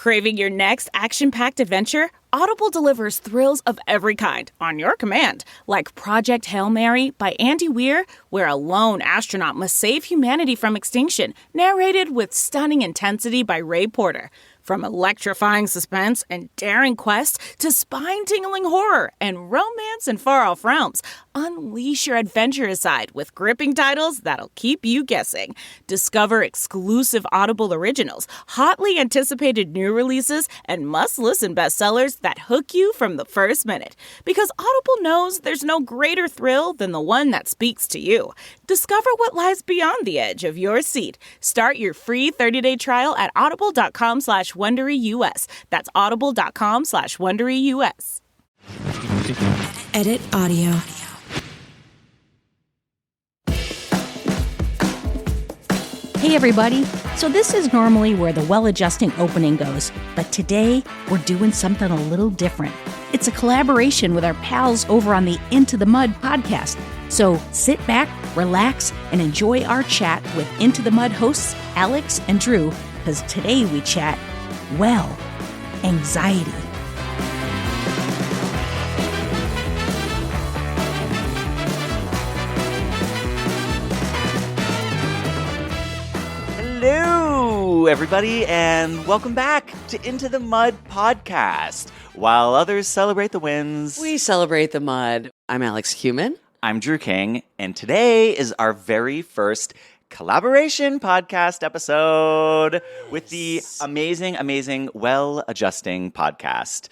Craving your next action-packed adventure? Audible delivers thrills of every kind on your command, like Project Hail Mary by Andy Weir, where a lone astronaut must save humanity from extinction, narrated with stunning intensity by Ray Porter. From electrifying suspense and daring quest to spine-tingling horror and romance in far-off realms, unleash your adventurous side with gripping titles that'll keep you guessing. Discover exclusive Audible originals, hotly anticipated new releases, and must-listen bestsellers that hook you from the first minute. Because Audible knows there's no greater thrill than the one that speaks to you. Discover what lies beyond the edge of your seat. Start your free 30-day trial at audible.com/WonderyUS. That's audible.com/WonderyUS. Edit audio. Hey everybody, so this is normally where the well-adjusting opening goes, but today we're doing something a little different. It's a collaboration with our pals over on the Into the Mud podcast. So sit back, relax, and enjoy our chat with Into the Mud hosts Alex and Drew, because today we chat, well, anxiety. Hello, everybody, and welcome back to Into the Mud podcast. While others celebrate the wins, we celebrate the mud. I'm Alex Human. I'm Drew King, and today is our very first collaboration podcast episode with the amazing, well-adjusting podcast.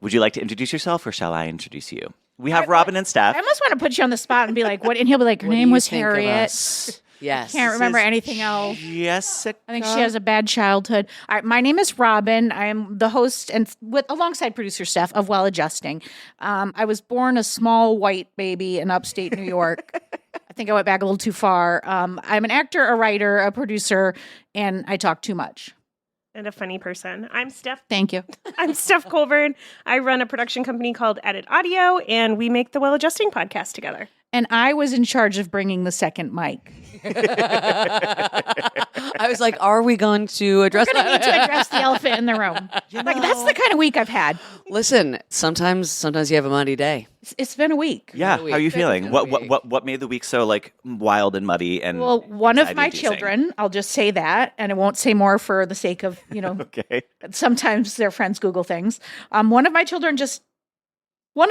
Would you like to introduce yourself, or shall I introduce you? We have Robin and Steph. I almost want to put you on the spot and be like, what? And he'll be like, her name was Harriet. Yes. Can't remember anything else. Jessica. I think she has a bad childhood. All right, my name is Robin. I am the host and alongside producer Steph of Well Adjusting. I was born a small white baby in upstate New York. I think I went back a little too far. I'm an actor, a writer, a producer, and I talk too much. And a funny person. I'm Steph. Thank you. I'm Steph Colburn. I run a production company called Edit Audio, and we make the Well Adjusting podcast together. And I was in charge of bringing the second mic. I was like, are we going to address We're going to need to address the elephant in the room. Like, that's the kind of week I've had. Listen, sometimes you have a muddy day. It's been a week. Yeah, how are you feeling? What made the week so wild and muddy and well, one of my anxiety-inducing? children, I'll just say that, and I won't say more for the sake of, Okay. Sometimes their friends Google things. One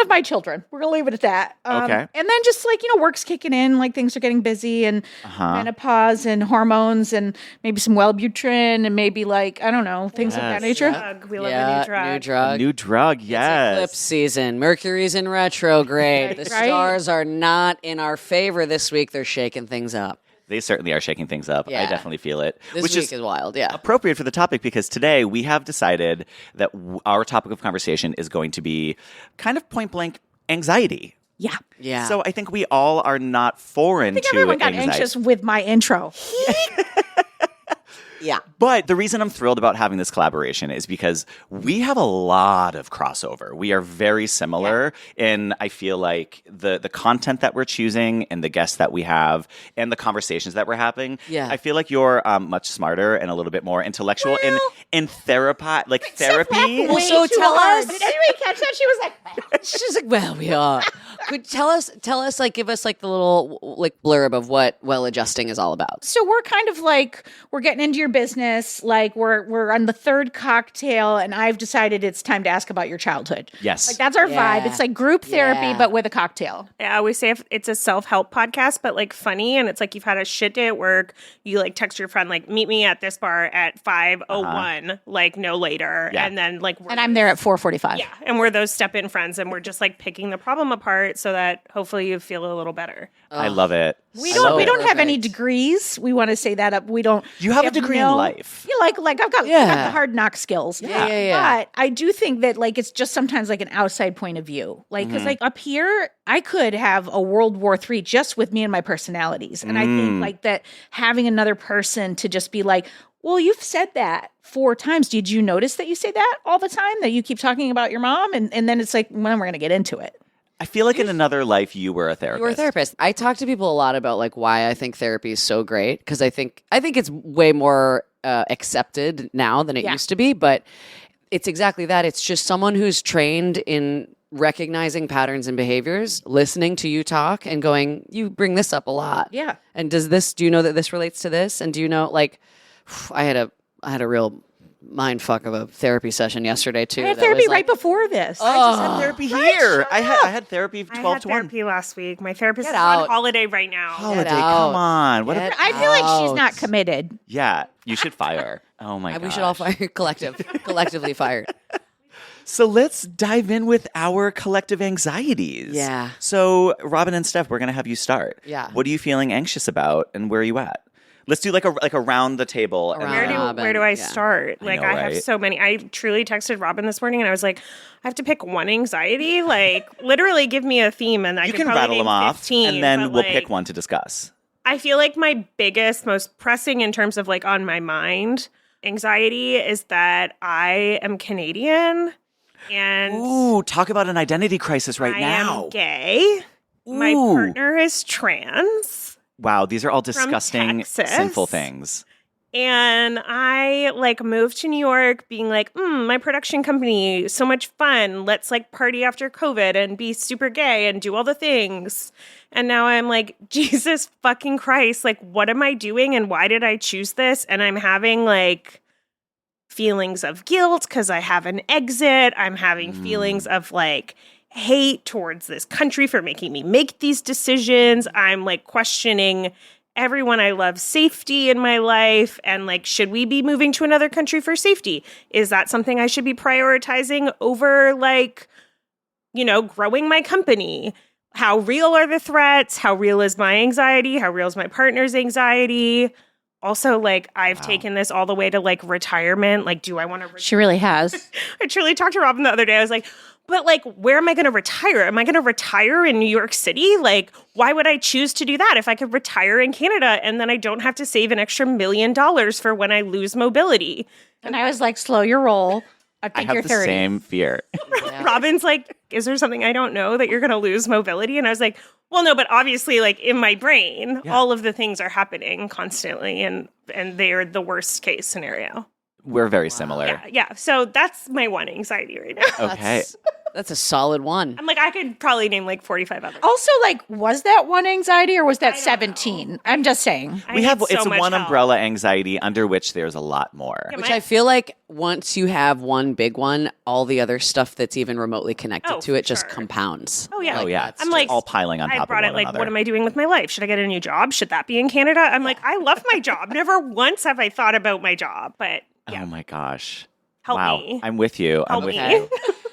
of my children, we're going to leave it at that. Okay. And then just work's kicking in, like things are getting busy and menopause and hormones and maybe some Wellbutrin and maybe things of that nature. We love a new drug. New drug, yes. It's eclipse season. Mercury's in retrograde. The stars are not in our favor this week. They're shaking things up. They certainly are shaking things up. Yeah. I definitely feel it. This week is wild, yeah. Appropriate for the topic because today we have decided that our topic of conversation is going to be kind of point blank anxiety. Yeah. Yeah. So I think we all are not foreign to I think everyone got anxiety. anxious with my intro. Yeah. But the reason I'm thrilled about having this collaboration is because we have a lot of crossover. We are very similar in, I feel like, the content that we're choosing and the guests that we have and the conversations that we're having. Yeah. I feel like you're much smarter and a little bit more intellectual in therapy. Well, so tell us. Did anybody catch that? She was like, She's like, well, we are. Could tell us, give us the little blurb of what well adjusting is all about. so we're kind of we're getting into your business. We're on the third cocktail, and I've decided it's time to ask about your childhood. Yes. That's our Yeah. vibe. It's like group therapy, Yeah. but with a cocktail. I always say if it's a self-help podcast, but funny, and it's you've had a shit day at work, you text your friend meet me at this bar at 5:01, no later, Yeah. and then And I'm there at 4:45. yeah, and we're those step-in friends, and we're just picking the problem apart so that hopefully you feel a little better. I love it. We I love don't. We it. don't have any Perfect. degrees. We want to say that up. We don't. You have we a degree in life. Yeah, I've got the hard knock skills. Yeah. But I do think that it's just sometimes an outside point of view. Because up here, I could have a World War III just with me and my personalities, and I think that having another person to just be well, you've said that 4 times. Did you notice that you say that all the time? That you keep talking about your mom, and then it's when we're going to get into it. I feel like in another life you were a therapist. You were a therapist. I talk to people a lot about why I think therapy is so great because I think it's way more accepted now than it used to be, but it's exactly that. It's just someone who's trained in recognizing patterns and behaviors, listening to you talk and going, you bring this up a lot. Yeah. And do you know that this relates to this? And do you know, like, I had a real mind fuck of a therapy session yesterday too. I had therapy right before this. I just had therapy here. I had therapy I 12 had to 1. therapy last week. My therapist Get is out. on holiday right now. Holiday, out. come on. What? Get I feel like she's out. not committed. Yeah, you should fire. Oh my god. We should all fire collectively fired. So let's dive in with our collective anxieties. Yeah. So Robin and Steph, we're gonna have you start. Yeah. What are you feeling anxious about, and where are you at? Let's do like around the table. and Around. then- Where do I Yeah. start? I Like know, I have right? so many. I truly texted Robin this morning and I was like, I have to pick one anxiety. Like literally give me a theme and I you could can probably rattle name them off, 15, and then but, we'll like, pick one to discuss. I feel like my biggest, most pressing in terms of like on my mind anxiety is that I am Canadian and Ooh, talk about an identity crisis right I now. am gay. My Ooh. partner is trans. Wow, these are all disgusting, Texas. sinful things. And I like moved to New York being like, my production company, so much fun. Let's like party after COVID and be super gay and do all the things. And now I'm like, Jesus fucking Christ, like, what am I doing and why did I choose this? And I'm having like feelings of guilt because I have an exit. I'm having feelings of like hate towards this country for making me make these decisions. I'm like questioning everyone I love safety in my life and like, should we be moving to another country for safety? Is that something I should be prioritizing over like, growing my company? How real are the threats? How real is my anxiety? How real is my partner's anxiety? Also, like, I've taken this all the way to like retirement. Like, do I want to? She really has. I truly talked to Robin the other day. I was like, but like, where am I going to retire? Am I going to retire in New York City? Like, why would I choose to do that if I could retire in Canada and then I don't have to save an extra $1 million for when I lose mobility? And I was like, slow your roll. I I think have you're the 30. same fear. Robin's like, is there something I don't know that you're going to lose mobility? And I was like, well, no, but obviously, like in my brain, all of the things are happening constantly and they're the worst case scenario. We're very similar. Yeah. So that's my one anxiety right now. Okay. That's a solid one. I'm like, I could probably name like 45 others. Also, like, was that one anxiety or was that I don't 17? I'm just saying. I We need have so it's much one help. umbrella anxiety under which there's a lot more. Yeah, Which I feel like once you have one big one, all the other stuff that's even remotely connected Oh, to it for just sure. compounds. Oh, yeah. Oh yeah, that's it's I'm like, all piling on I top brought of it one like, another. what am I doing with my life? Should I get a new job? Should that be in Canada? I'm like, I love my job. Never once have I thought about my job, but yeah, Oh my gosh. help wow. me. I'm with you. I'm Help with me. you.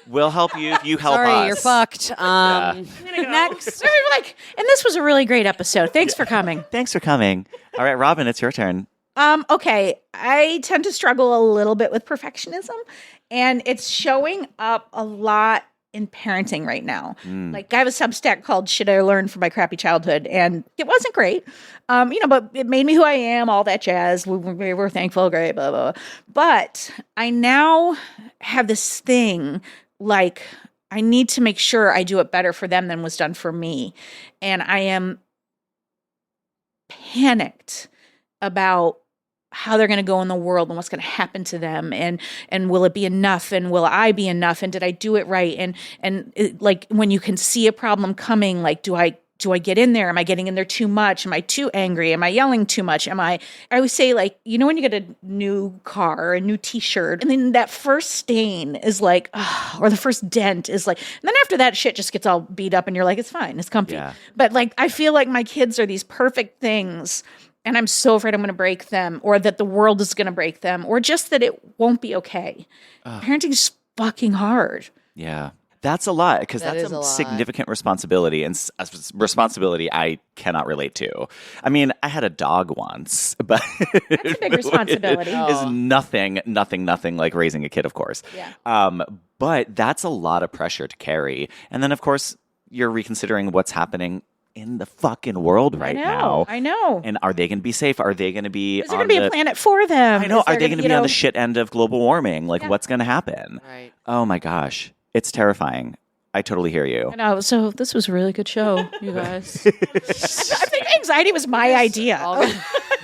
We'll help you if you help Sorry, us. you're fucked. I'm gonna go. Next. So we were like, and this was a really great episode. Thanks for coming. Thanks for coming. All right, Robin, it's your turn. Okay. I tend to struggle a little bit with perfectionism, and it's showing up a lot in parenting right now. Like I have a Substack called Shit I Learned from My Crappy Childhood, and it wasn't great. But it made me who I am, all that jazz. We were thankful, great, blah, blah, blah. But I now have this thing like I need to make sure I do it better for them than was done for me. And I am panicked about how they're going to go in the world and what's going to happen to them and will it be enough and will I be enough and did I do it right and like when you can see a problem coming, like do I get in there? Am I getting in there too much? Am I too angry? Am I yelling too much? I always say, like, when you get a new car, a new t-shirt, and then that first stain is like, or the first dent is like, and then after that shit just gets all beat up and you're like, it's fine, it's comfy. Yeah. But like, I feel like my kids are these perfect things and I'm so afraid I'm going to break them or that the world is going to break them or just that it won't be okay. Parenting is fucking hard. Yeah. That's a lot because That that's is a a lot. significant responsibility and a responsibility I cannot relate to. I mean, I had a dog once, but That's a big responsibility. is nothing like raising a kid, of course. Yeah. But that's a lot of pressure to carry. And then, of course, you're reconsidering what's happening in the fucking world right now. I know. And are they going to be safe? Are they going to be Is there on going to be the a planet for them? I know. Is there Are they going to you be on know- the shit end of global warming? Like, what's going to happen? Right. Oh my gosh. It's terrifying. I totally hear you. I know. So this was a really good show, you guys. I think anxiety was my idea.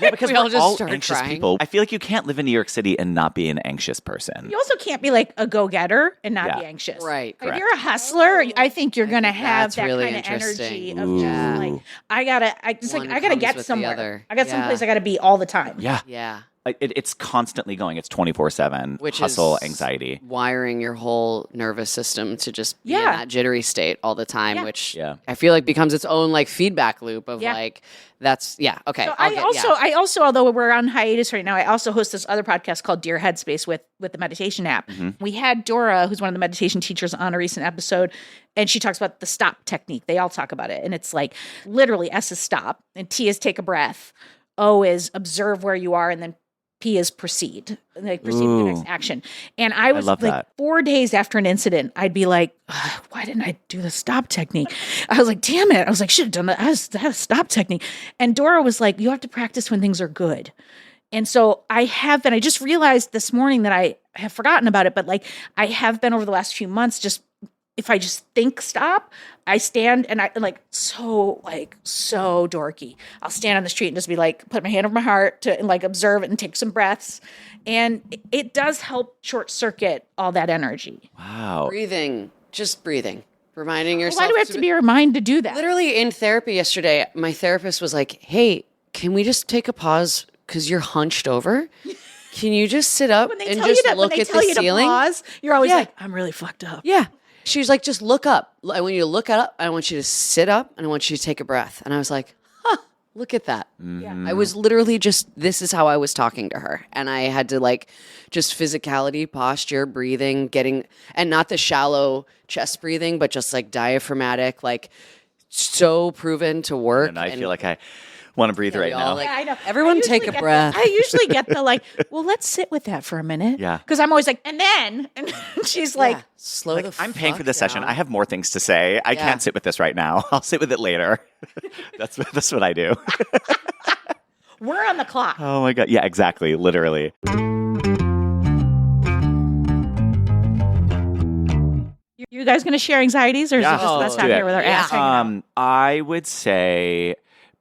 Yeah, because We all we're just all started anxious crying. people. I feel like you can't live in New York City and not be an anxious person. You also can't be like a go-getter and not Yeah. be anxious. Right. If Correct. you're a hustler, I think you're going to think have that's that really kind of energy interesting. of Ooh. just like, I One gotta comes get with the somewhere. other. I got Yeah. someplace I got to be all the time. Yeah. Yeah. It's constantly going. It's 24/7. Which Hustle, is anxiety. wiring your whole nervous system to just be in Yeah. that jittery state all the time, Yeah. which Yeah. I feel like becomes its own like feedback loop of Yeah. like okay. So I'll I also, although we're on hiatus right now, I also host this other podcast called Dear Headspace with the meditation app. We had Dora, who's one of the meditation teachers, on a recent episode, and she talks about the stop technique. They all talk about it, and it's like literally S is stop, and T is take a breath, O is observe where you are, and then P is proceed, like proceed with the next Ooh. action. And I was love like that. 4 days after an incident, I'd be like, "Ugh, why didn't I do the stop technique? I was like, damn it. I was like, should have done that. I had a stop technique. And Dora was like, you have to practice when things are good. And so I have been, I just realized this morning that I have forgotten about it, but like I have been over the last few months, just if I just think stop, I stand and I so dorky. I'll stand on the street and just be like, put my hand over my heart to and like observe it and take some breaths. And it does help short circuit all that energy. Wow. breathing, just breathing, reminding yourself. Why do we have to be reminded to do that? Literally in therapy yesterday, my therapist was like, "Hey, can we just take a pause because you're hunched over? Can you just sit up When they and tell just you to, look when they at tell the you ceiling?" to pause, you're always Yeah. like, I'm really fucked up. Yeah. She was like, just look up. I want you to look up. I want you to sit up and I want you to take a breath. And I was like, look at that. I was literally this is how I was talking to her. And I had to like just physicality, posture, breathing, and not the shallow chest breathing, but just like diaphragmatic, like so proven to work. And I feel like I want to breathe right we all, now. like, Yeah, I know. Everyone I usually take a get breath. I usually get the like, well, let's sit with that for a minute. Yeah. Because I'm always like, and then, and she's like, Yeah. Slow the I'm paying for this fuck session. down. I have more things to say. I Yeah. can't sit with this right now. I'll sit with it later. That's what I do. we're on the clock. Oh my God. Yeah, exactly. Literally. You guys going to share anxieties, or is Yeah. it just Oh, let's do not it. here with our ass hanging out? I would say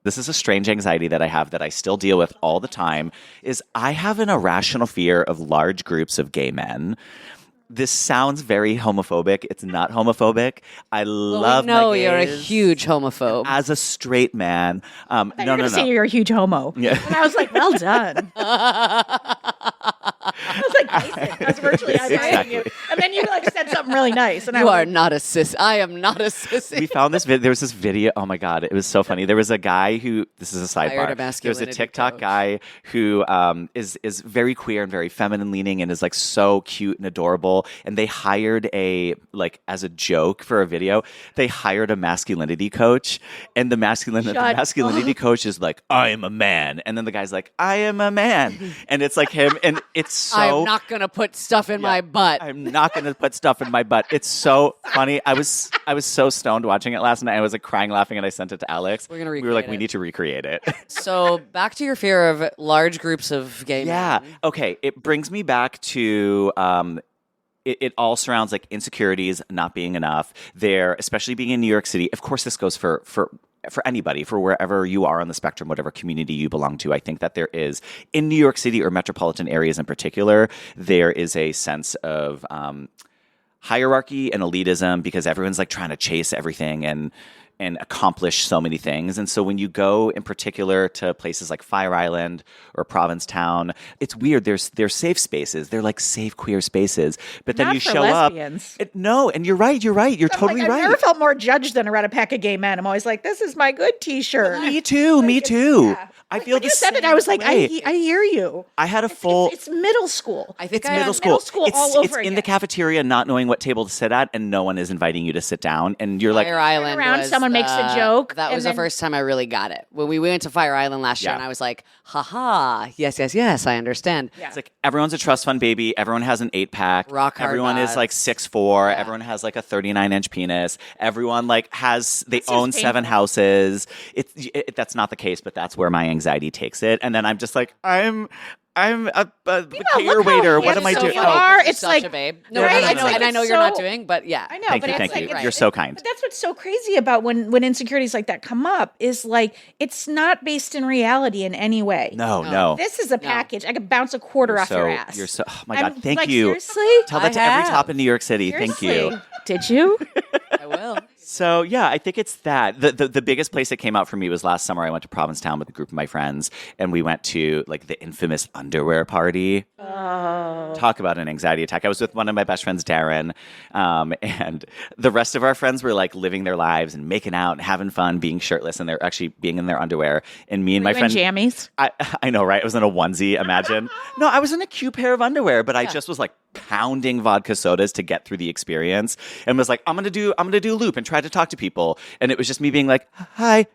this is a strange anxiety that I have that I still deal with all the time is I have an irrational fear of large groups of gay men. This sounds very homophobic. It's not homophobic. I love No, my you're a gays. huge homophobe. As a straight man. I thought you were going to say you're a huge homo. Yeah. And I was like, well done. I was like, Mason, I was virtually Exactly. you. And then you like said something really nice. And I You was are like, not a sissy. I am not a sissy. We found this video. There was this video. Oh my God. It was so funny. There was a guy who, this is a Hired a sidebar. There was a masculinity TikTok coach. guy who is very queer and very feminine leaning and is like so cute and adorable. And they hired as a joke for a video, they hired a masculinity coach. And the masculinity coach is like, I am a man. And then the guy's like, I am a man. And it's like him. And it's so. I'm not going to put stuff in my butt. I'm not going to put stuff in my butt. It's so funny. I was so stoned watching it last night. I was like crying, laughing, and I sent it to Alex. We're gonna We were like, recreate we it. need to recreate it. So back to your fear of large groups of gay Yeah. men. Okay. It brings me back to it all surrounds like insecurities, not being enough. There, especially being in New York City. Of course, this goes for anybody, for wherever you are on the spectrum, whatever community you belong to. I think that there is, in New York City or metropolitan areas in particular, there is a sense of hierarchy and elitism because everyone's like trying to chase everything and accomplish so many things. And so when you go in particular to places like Fire Island or Provincetown, it's weird. There's safe spaces. They're like safe queer spaces. But then Not you for show lesbians. up. No, and you're right. You're totally I've right. never felt more judged than around a pack of gay men. I'm always like, this is my good T-shirt. Me too. Me too. Yeah. I feel when the you said it, I same was like, way. I hear you. I had a full. It's middle school. I think It's I middle am- school. middle school it's, all over it's in the again. cafeteria, not knowing what table to sit at, and no one is inviting you to sit down. And you're like, Fire Island around, was someone makes a joke, That and was then- the first time I really got it. When we went to Fire Island last year, Yeah. and I was like, haha, yes, I understand. Yeah. it's like everyone's a trust fund baby. Everyone has an 8-pack. Rock hard Everyone is bods. like 6'4". Everyone has like a 39-inch penis. Everyone like they seems own 7 painful. houses. That's not the case, but that's where my anxiety takes it. And then I'm just like, I'm a look cater how waiter. What am I handsome doing? you are. You're It's such like a babe. No, right? I It's know, like and I it's know you're not so- doing, but yeah. I know, Thank but you, it's thank like, you. it's- You're so kind. But that's what's so crazy about when insecurities like that come up is like it's not based in reality in any way. No. This is a package. I could bounce a quarter You're off your ass. You're so. Oh my I'm God! Thank like, you. Seriously? Tell that I to every have. top in New York City. Thank you. Seriously? Did you? I will. So yeah, I think it's that. The biggest place that came out for me was last summer. I went to Provincetown with a group of my friends, and we went to like the infamous underwear party. Oh. Talk about an anxiety attack. I was with one of my best friends, Darren, and the rest of our friends were like living their lives and making out and having fun, being shirtless, and they're actually being in their underwear. And me and my friend, jammies. I know, right? I was in a onesie. Imagine. No, I was in a cute pair of underwear, but I just was like pounding vodka sodas to get through the experience, and was like, I'm gonna do a loop and try to talk to people, and it was just me being like, hi,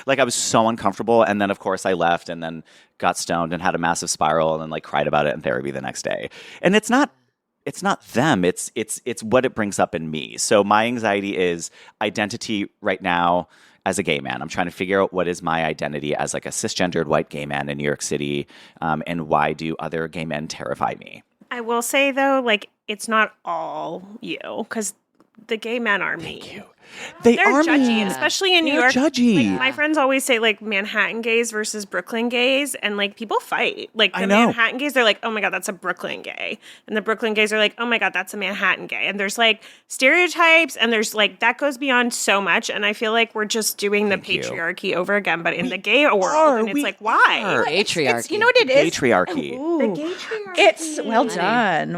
like I was so uncomfortable. And then of course I left, and then got stoned and had a massive spiral, and then like cried about it in therapy the next day. And it's not them. It's what it brings up in me. So my anxiety is identity right now as a gay man. I'm trying to figure out what is my identity as like a cisgendered white gay man in New York City, and why do other gay men terrify me? I will say though, like it's not all you because the gay men are mean. Thank you. They're judgy, mean. especially in New They're York. judgy. Like, my friends always say like Manhattan gays versus Brooklyn gays, and like people fight. Like I the know. Manhattan gays, they're like, oh my God, that's a Brooklyn gay. And the Brooklyn gays are like, oh my God, that's a Manhattan gay. And there's like stereotypes, and there's like that goes beyond so much. And I feel like we're just doing the Thank you. patriarchy over again, but in the gay world. And it's like, why? Patriarchy. You know what it is? Patriarchy. The patriarchy. It's well done.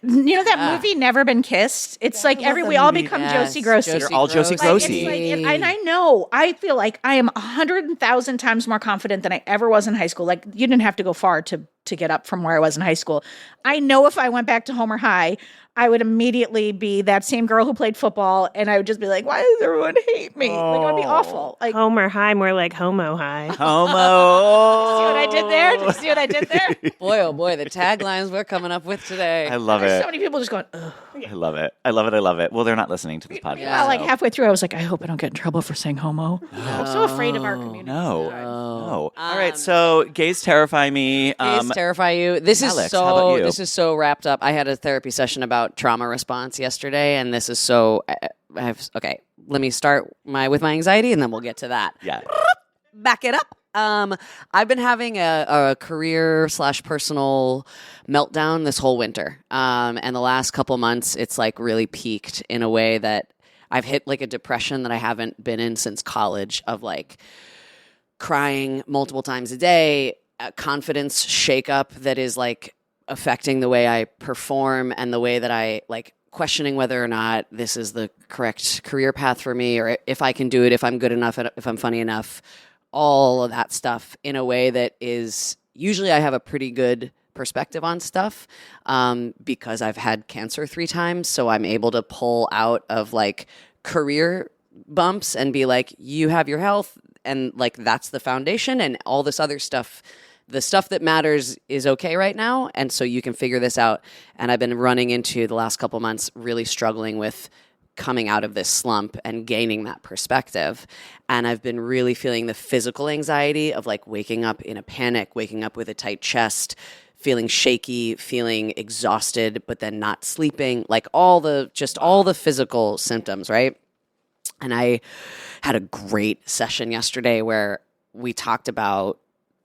You know that movie Never Been Kissed? It's like we all become Yes, Josie Grossi. Josie You're all Josie Grossi. Like, Grossi. it's like, and I know, I feel like I am 100,000 times more confident than I ever was in high school. Like, you didn't have to go far to get up from where I was in high school. I know if I went back to Homer High, I would immediately be that same girl who played football, and I would just be like, why does everyone hate me? Like, it would be awful. Like, Homer High, more like Homo High. Homo. see what I did there? Did you see what I did there? Boy, oh boy, the taglines we're coming up with today. I love There's it. so many people just going, ugh. I love it. I love it. I love it. Well, they're not listening to this podcast. Yeah. Like so- halfway through, I was like, I hope I don't get in trouble for saying homo. I'm so afraid of our community. No. All right. So gays terrify me. Gays terrify you. This Alex, is how about so. you? This is so wrapped up. I had a therapy session about trauma response yesterday, and this is so. Okay, let me start with my anxiety, and then we'll get to that. Yeah. Back it up. I've been having a career / personal meltdown this whole winter. And the last couple months, it's like really peaked in a way that I've hit like a depression that I haven't been in since college, of like crying multiple times a day, a confidence shakeup that is like affecting the way I perform and the way that I like questioning whether or not this is the correct career path for me, or if I can do it, if I'm good enough, if I'm funny enough, all of that stuff in a way that is usually I have a pretty good perspective on stuff because I've had cancer 3 times. So I'm able to pull out of like career bumps and be like, you have your health, and like that's the foundation, and all this other stuff, the stuff that matters is okay right now, and so you can figure this out. And I've been running into the last couple months really struggling with coming out of this slump and gaining that perspective. And I've been really feeling the physical anxiety of like waking up in a panic, waking up with a tight chest, feeling shaky, feeling exhausted, but then not sleeping, like all the physical symptoms, right? And I had a great session yesterday where we talked about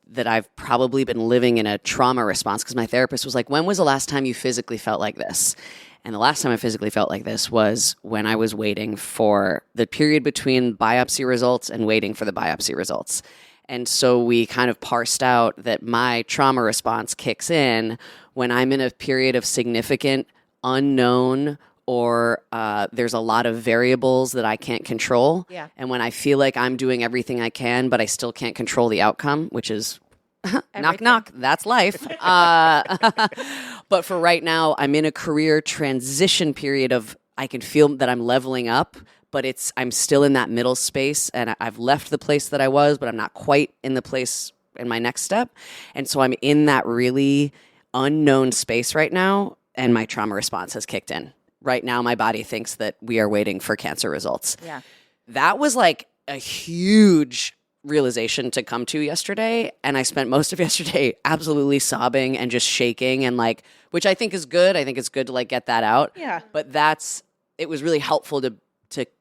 that I've probably been living in a trauma response, because my therapist was like, when was the last time you physically felt like this? And the last time I physically felt like this was when I was waiting for the period between biopsy results and waiting for the biopsy results. And so we kind of parsed out that my trauma response kicks in when I'm in a period of significant unknown, or there's a lot of variables that I can't control. Yeah. And when I feel like I'm doing everything I can, but I still can't control the outcome, which is knock, knock, that's life. But for right now, I'm in a career transition period of, I can feel that I'm leveling up, but I'm still in that middle space, and I've left the place that I was, but I'm not quite in the place in my next step. And so I'm in that really unknown space right now, and my trauma response has kicked in. Right now, my body thinks that we are waiting for cancer results. Yeah. That was like a huge realization to come to yesterday, and I spent most of yesterday absolutely sobbing and just shaking, and like, which I think is good. I think it's good to like get that out. Yeah. But it was really helpful to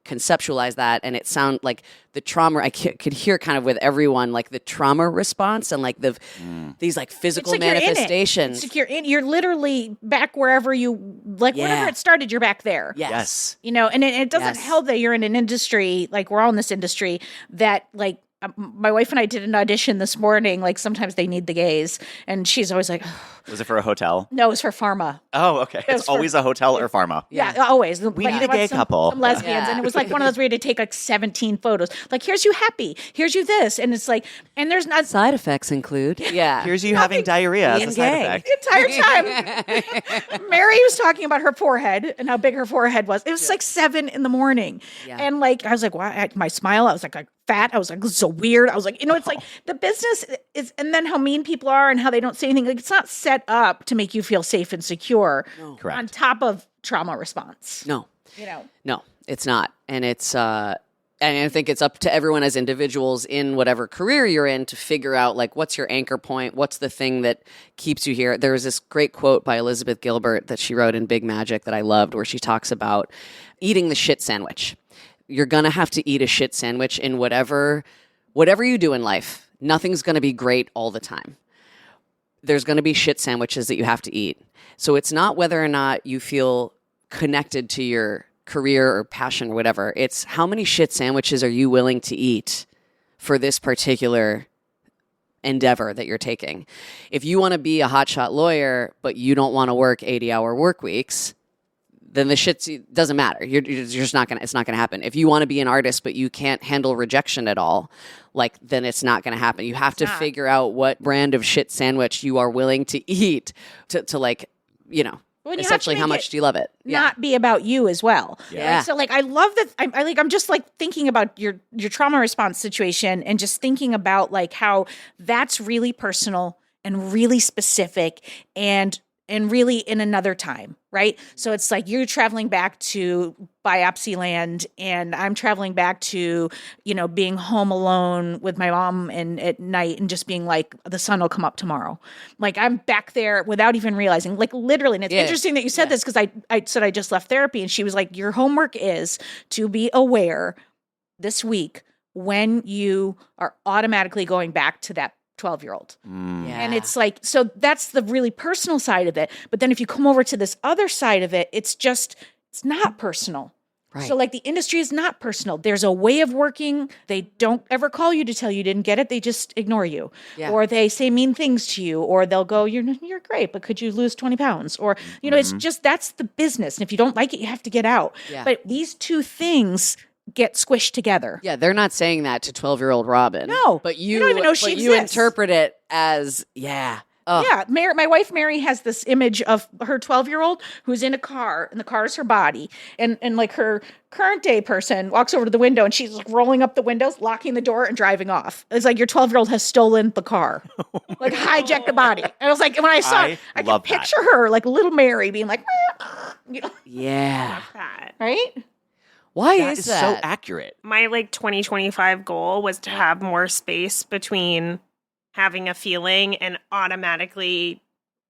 conceptualize that, and it sounded like the trauma. I could hear kind of with everyone like the trauma response and like these like physical manifestations. It's like you're literally back wherever you like. Wherever it started, you're back there. Yes. You know, and it doesn't help that you're in an industry, like we're all in this industry, that like my wife and I did an audition this morning. Like sometimes they need the gays, and she's always like, Was it for a hotel? no, it's for pharma. Oh, okay. It's always a hotel or pharma. Yeah, always. We need a gay couple. Some lesbians. And it was like one of those where you had to take like 17 photos. Like, here's you happy. Here's you this. And it's like, and there's not. Side effects include. Yeah. Here's you having diarrhea as a side effect. The entire time, Mary was talking about her forehead and how big her forehead was. It was like 7 a.m. Yeah. And like, I was like, why? My smile, I was like fat. I was like, this is so weird. I was like, it's like the business is, and then how mean people are and how they don't say anything. Like, it's not set up to make you feel safe and secure. No. Correct. On top of trauma response. No. No, It's not. And it's, and I think it's up to everyone as individuals in whatever career you're in to figure out like what's your anchor point, what's the thing that keeps you here. There was this great quote by Elizabeth Gilbert that she wrote in Big Magic that I loved, where she talks about eating the shit sandwich. You're gonna have to eat a shit sandwich in whatever you do in life. Nothing's gonna be great all the time. There's gonna be shit sandwiches that you have to eat. So it's not whether or not you feel connected to your career or passion or whatever. It's how many shit sandwiches are you willing to eat for this particular endeavor that you're taking. If you want to be a hotshot lawyer, but you don't want to work 80-hour work weeks, then the shit doesn't matter. You're just not it's not gonna happen. If you want to be an artist, but you can't handle rejection at all, like, then it's not gonna happen. You have to figure out what brand of shit sandwich you are willing to eat to like, essentially how much do you love it? Not be about you as well. Yeah. Right? So like, I love that. I'm just like thinking about your trauma response situation and just thinking about like how that's really personal and really specific and really in another time, right? So it's like you're traveling back to biopsy land and I'm traveling back to, being home alone with my mom and at night and just being like, the sun will come up tomorrow. Like I'm back there without even realizing, like literally. And it's interesting that you said this because I said I just left therapy and she was like, your homework is to be aware this week when you are automatically going back to that 12-year-old. And it's like, so that's the really personal side of it. But then if you come over to this other side of it, it's not personal. Right. So like the industry is not personal. There's a way of working. They don't ever call you to tell you didn't get it. They just ignore you. Yeah. Or they say mean things to you, or they'll go, you're great, but could you lose 20 pounds? Or, it's just, that's the business. And if you don't like it, you have to get out. Yeah. But these two things get squished together. Yeah, they're not saying that to 12-year-old Robin. No, but you don't even know she you exists. Interpret it as Yeah, my wife Mary has this image of her 12-year-old who's in a car, and the car is her body, and like her current day person walks over to the window and she's like rolling up the windows, locking the door, and driving off. It's like your 12-year-old has stolen the car, like hijacked the body. And I was like, when I saw it, I could picture her like little Mary being like, yeah, right. Why that is that? So accurate. My 2025 goal was to have more space between having a feeling and automatically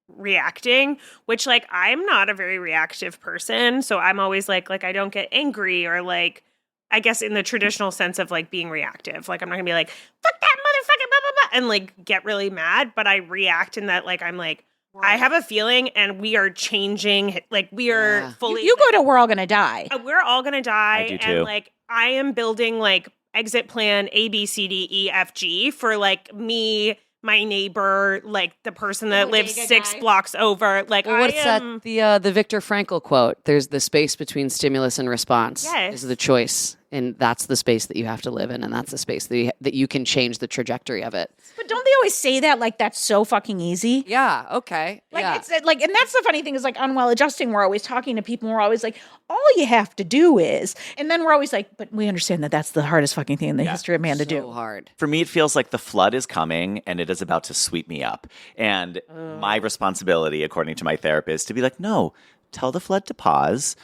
reacting, which like I'm not a very reactive person. So I'm always like I don't get angry or like, I guess in the traditional sense of like being reactive. Like I'm not gonna be like, fuck that motherfucker, blah, blah, blah, and like get really mad. But I react in that like, I'm like, I have a feeling and we are changing, like we are fully. You go to We're All Gonna Die. We're all gonna die. I do too. And like I am building like exit plan A, B, C, D, E, F, G for like me, my neighbor, like the person that lives 6 blocks over. Like what's that? The Viktor Frankl quote. There's the space between stimulus and response. Yes. Is the choice. And that's the space that you have to live in, and that's the space that you can change the trajectory of it. But don't they always say that like that's so fucking easy? Yeah, okay. Like it's like, and that's the funny thing is like on Well Adjusting, we're always talking to people and we're always like, all you have to do is, and then we're always like, but we understand that that's the hardest fucking thing in the history of man to do. So hard. For me, it feels like the flood is coming and it is about to sweep me up. And my responsibility, according to my therapist, to be like, no, tell the flood to pause.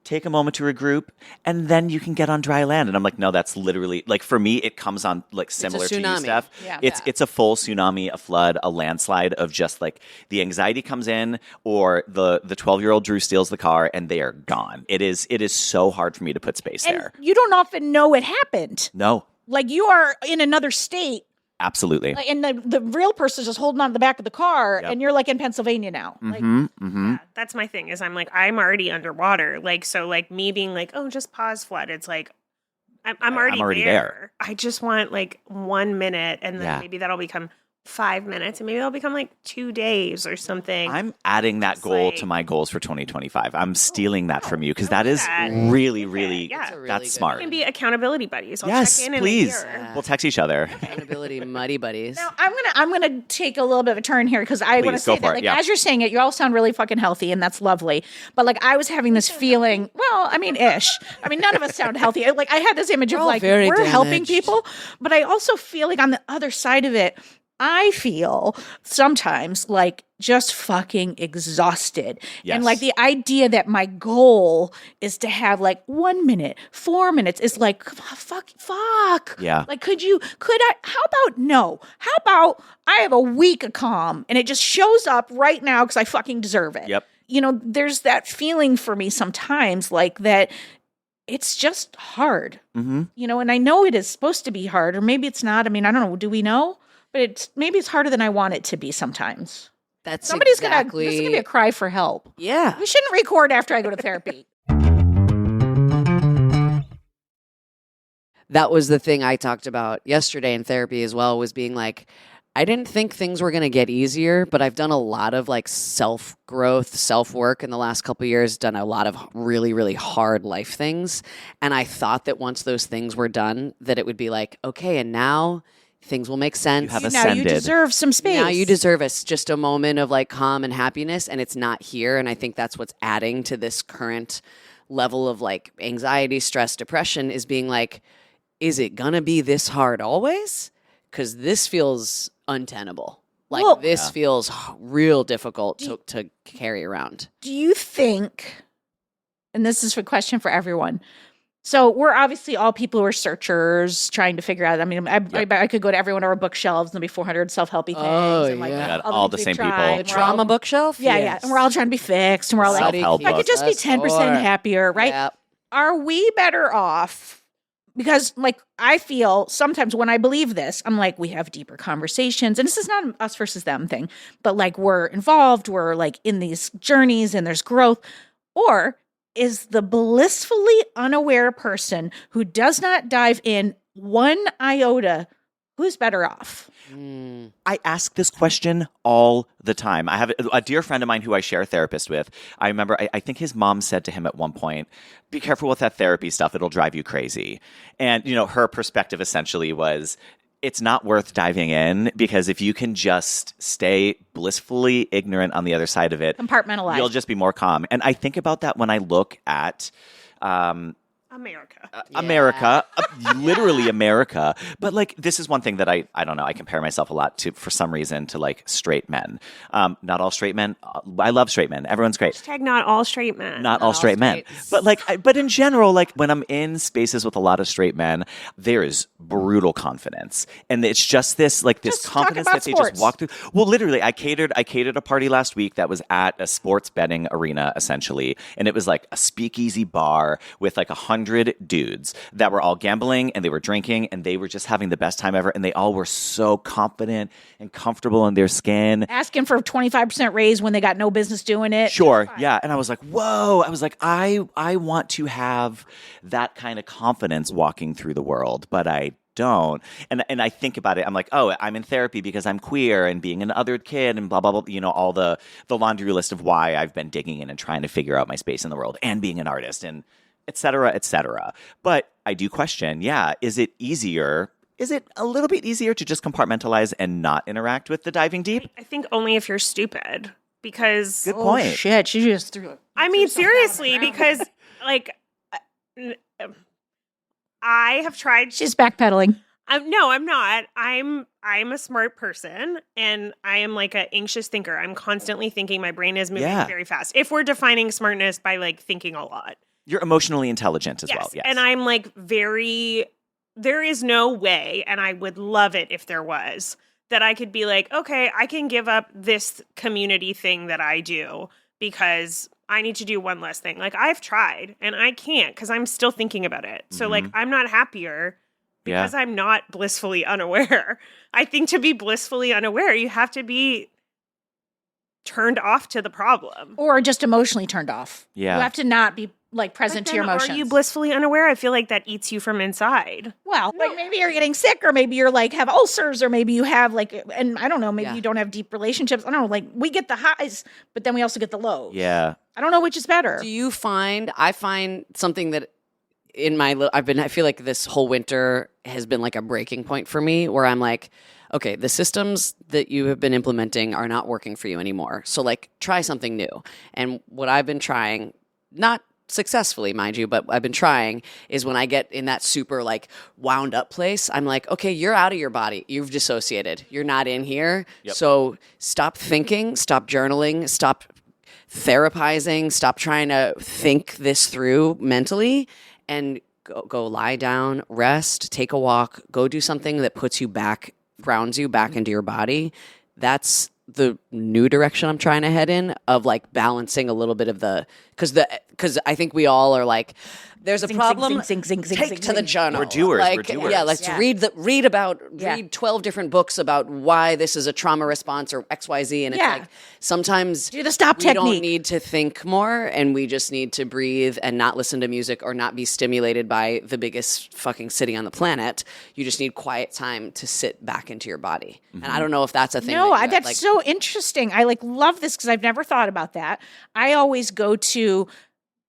take a moment to regroup, and then you can get on dry land. And I'm like, no, that's literally, like, for me, it comes on, like, similar to you, tsunami. Steph. Yeah. It's a full tsunami, a flood, a landslide of just, like, the anxiety comes in, or the 12-year-old Drew steals the car, and they are gone. It is so hard for me to put space And there. you don't often know it happened. No, Like you are in another state, absolutely. and the real person's just holding on to the back of the car, Yep. and you're like in Pennsylvania now. Like, Yeah, that's my thing is I'm like, I'm already underwater. Like, so like me being like, oh, just pause flood. It's like, I'm already there. I just want like 1 minute and then Yeah. maybe that'll become 5 minutes and maybe that'll become like 2 days or something. I'm adding that It's goal like- to my goals for 2025. I'm stealing that from you because that like is that. really, Okay, really, yeah. That's a really that's good smart. We can be accountability buddies. I'll Yes, check in please. a year. We'll text each other. Accountability muddy buddies. now I'm gonna take a little bit of a turn here because I want to Please, go say for that it, like yeah. as you're saying it, you all sound really fucking healthy, and that's lovely. But like I was having this feeling. Well, I mean, ish. I mean, none of us sound healthy. Like I had this image of all like very we're helping damaged. people, but I also feel like on the other side of it, I feel sometimes like just fucking exhausted. Yes. And like the idea that my goal is to have like 1 minute, 4 minutes is like, fuck. Yeah. Like, how about no? How about I have a week of calm and it just shows up right now because I fucking deserve it. Yep. You know, there's that feeling for me sometimes like that it's just hard, you know, and I know it is supposed to be hard, or maybe it's not. I mean, I don't know. Do we know? But maybe it's harder than I want it to be sometimes. That's This is gonna be a cry for help. Yeah. We shouldn't record after I go to therapy. That was the thing I talked about yesterday in therapy as well, was being like, I didn't think things were going to get easier, but I've done a lot of like self-growth, self-work in the last couple of years, done a lot of really, really hard life things. And I thought that once those things were done, that it would be like, okay, and now things will make sense. have Now you ascended. deserve some space. Now you deserve just a moment of like calm and happiness, and it's not here. And I think that's what's adding to this current level of like anxiety, stress, depression, is being like, is it gonna be this hard always? Because this feels untenable. Like Well- this feels real difficult to carry around. Do you think, and this is a question for everyone, so we're obviously all people who are searchers trying to figure out. I mean, I could go to every one of our bookshelves and there'll be 400 self-helpy things. Oh, and like yeah. Got all all the the things same we've people. tried, The and we're all- trauma bookshelf? Yeah, yeah. Yes. And we're all trying to be fixed. And we're all like, Self-help if I could just be That's 10% more. happier, right? Yep. Are we better off? Because, like, I feel sometimes when I believe this, I'm like, we have deeper conversations. And this is not an us versus them thing, but like we're involved, we're like in these journeys and there's growth. Or is the blissfully unaware person who does not dive in one iota, who's better off? I ask this question all the time. I have a dear friend of mine who I share a therapist with. I remember, I think his mom said to him at one point, be careful with that therapy stuff. It'll drive you crazy. And, you know, her perspective essentially was, it's not worth diving in because if you can just stay blissfully ignorant on the other side of it, Compartmentalize. you'll just be more calm. And I think about that when I look at America. America, literally America. But like, this is one thing that I don't know. I compare myself a lot to, for some reason, to like straight men. Not all straight men. I love straight men. Everyone's great. Hashtag not all straight men. Not all straight men. straights. But like, but in general, like when I'm in spaces with a lot of straight men, there is brutal confidence. And it's just this, like this Just talk confidence about that they sports. just walk through. Well, literally, I catered a party last week that was at a sports betting arena, essentially. And it was like a speakeasy bar with like 100 dudes that were all gambling and they were drinking and they were just having the best time ever. And they all were so confident and comfortable in their skin. Asking for a 25% raise when they got no business doing it. Sure. Yeah. And I was like, whoa. I was like, I want to have that kind of confidence walking through the world, but I don't. And I think about it. I'm like, oh, I'm in therapy because I'm queer and being an othered kid and blah, blah, blah. You know, all the laundry list of why I've been digging in and trying to figure out my space in the world and being an artist and et cetera, et cetera. But I do question, is it easier? Is it a little bit easier to just compartmentalize and not interact with the diving deep? I think only if you're stupid because Good Oh, point. shit. She just threw it. I mean seriously because like I have tried. She's backpedaling. No, I'm not. I'm a smart person and I am like an anxious thinker. I'm constantly thinking. My brain is moving Yeah. very fast. If we're defining smartness by like thinking a lot. You're emotionally intelligent as well. Yes. And I'm like there is no way, and I would love it if there was, that I could be like, okay, I can give up this community thing that I do because I need to do one less thing. Like, I've tried and I can't because I'm still thinking about it. So like, I'm not happier because I'm not blissfully unaware. I think to be blissfully unaware, you have to be turned off to the problem. Or just emotionally turned off. Yeah. You have to not be like present to your emotions. Are you blissfully unaware? I feel like that eats you from inside. Well, like maybe you're getting sick, or maybe you're like have ulcers, or maybe you have like, and I don't know, maybe you don't have deep relationships. I don't know, like we get the highs, but then we also get the lows. Yeah. I don't know which is better. Do you find, I find something that in my, I feel like this whole winter has been like a breaking point for me where I'm like, okay, the systems that you have been implementing are not working for you anymore. So like try something new. And what I've been trying, not successfully, mind you, but I've been trying, is when I get in that super like wound up place, I'm like, okay, you're out of your body. You've dissociated. You're not in here. Yep. So stop thinking, stop journaling, stop therapizing, stop trying to think this through mentally, and go lie down, rest, take a walk, go do something that puts you back, grounds you back into your body. That's the new direction I'm trying to head in, of like balancing a little bit of because I think we all are like, there's a problem. Zing, Take to the journal. We're doers. Like, We're doers. Yeah, let's read 12 different books about why this is a trauma response or XYZ. And it's like sometimes do the stop we technique. don't need to think more, and we just need to breathe and not listen to music or not be stimulated by the biggest fucking city on the planet. You just need quiet time to sit back into your body. And I don't know if that's a thing. No, that that's so interesting. I like love this because I've never thought about that. I always go to,